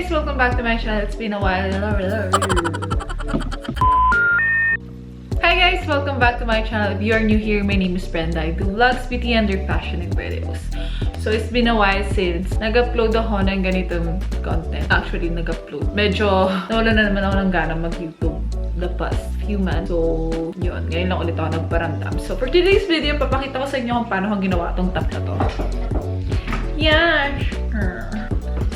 guys! Welcome back to my channel. It's been a while. Hi guys! Welcome back to my channel. If you are new here, my name is Brenda. I do vlogs, beauty, and fashion and videos. So it's been a while since nag-upload ako ng ganitong content. Actually, nag-upload. Medyo nawala na naman ako ng gana mag-YouTube the past few months. So, yun. Ngayon lang ulit ako nagparamdam. So, for today's video, papakita ko sa inyo kung paano ko ginawa itong top na to. Yan!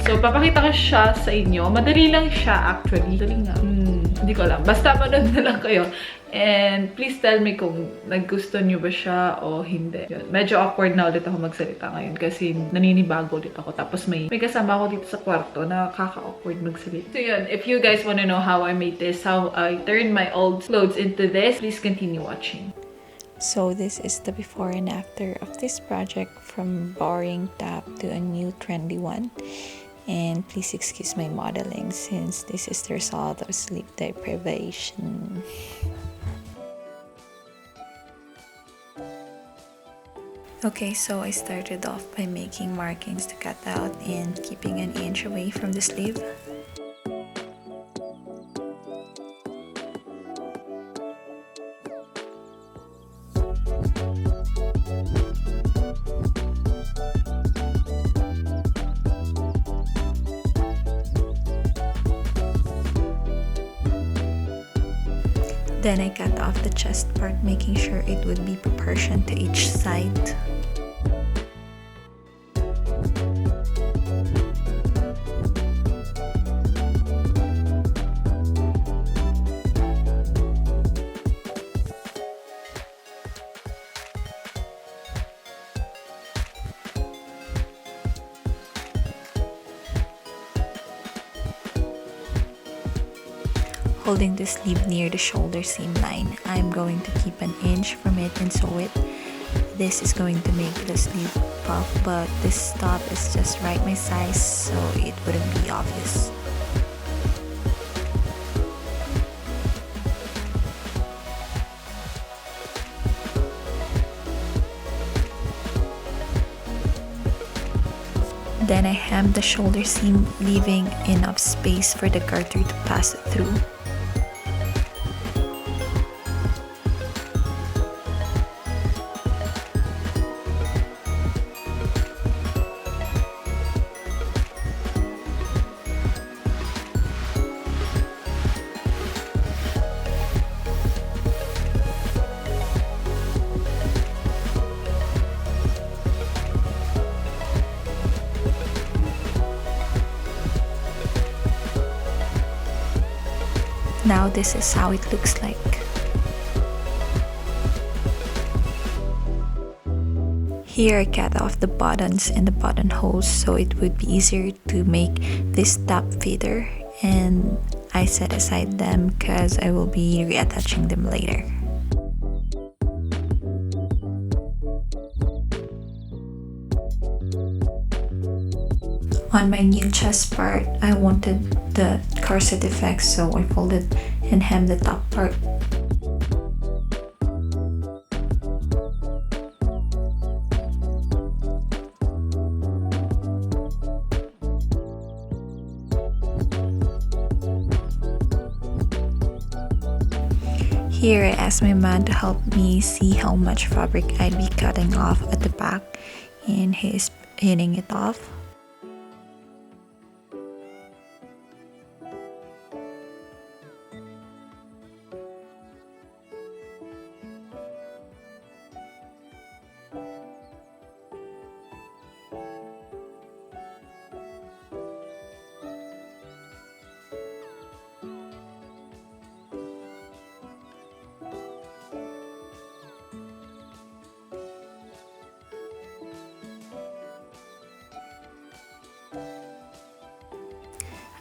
So, papakita ko siya sa inyo. Madali lang siya, actually. Madali nga. Hindi ko alam. Basta manood na lang kayo. And please tell me kung naggusto nyo ba siya o hindi. Yun. Medyo awkward na ulit ako magsalita ngayon kasi naninibago ulit ako. Tapos may kasama ako dito sa kwarto na kaka-awkward magsalita. So yun, if you guys wanna know how I made this, how I turned my old clothes into this, please continue watching. So this is the before and after of this project, from boring top to a new trendy one. And please excuse my modeling since this is the result of sleep deprivation. Okay, so I started off by making markings to cut out and keeping an inch away from the sleeve. Then I cut off the chest part, making sure it would be proportioned to each side. Holding the sleeve near the shoulder seam line, I'm going to keep an inch from it and sew it. This is going to make the sleeve puff, but this top is just right my size, so it wouldn't be obvious. Then I hemmed the shoulder seam, leaving enough space for the garter to pass through. Now this is how it looks like. Here I cut off the buttons and the buttonholes so it would be easier to make this top fitter, and I set aside them because I will be reattaching them later. On my new chest part, I wanted the corset effect, so I folded and hemmed the top part. Here I asked my man to help me see how much fabric I'd be cutting off at the back, and he's pinning it off.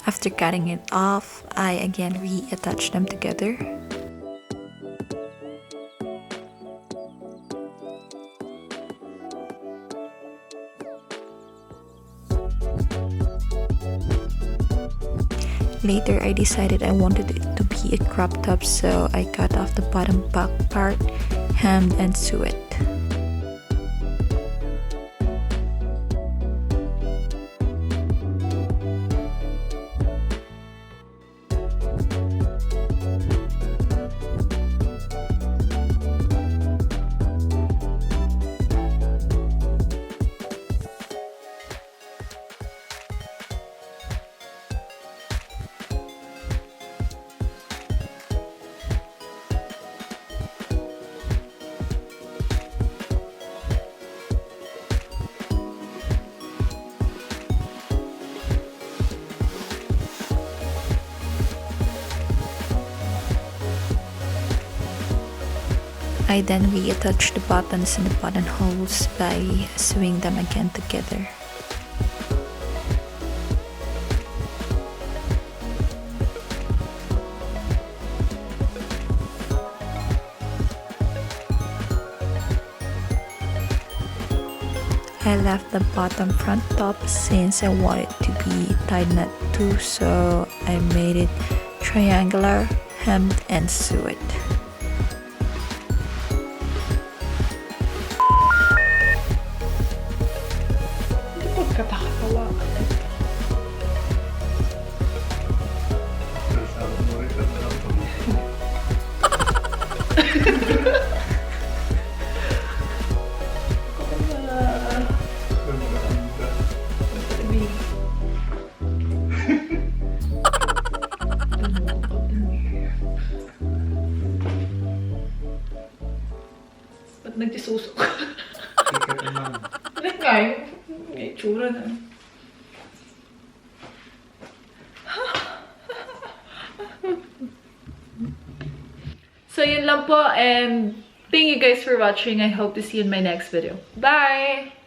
After cutting it off, I again reattach them together. Later, I decided I wanted it to be a crop top, so I cut off the bottom back part, hemmed and sewed it. I then reattach the buttons and the buttonholes by sewing them again together. I left the bottom front top since I want it to be tied knot too, so I made it triangular, hemmed, and sew it. Ba't nagtisusok? Ano nga yung itsura na? So yun lang po, and thank you guys for watching. I hope to see you in my next video. Bye!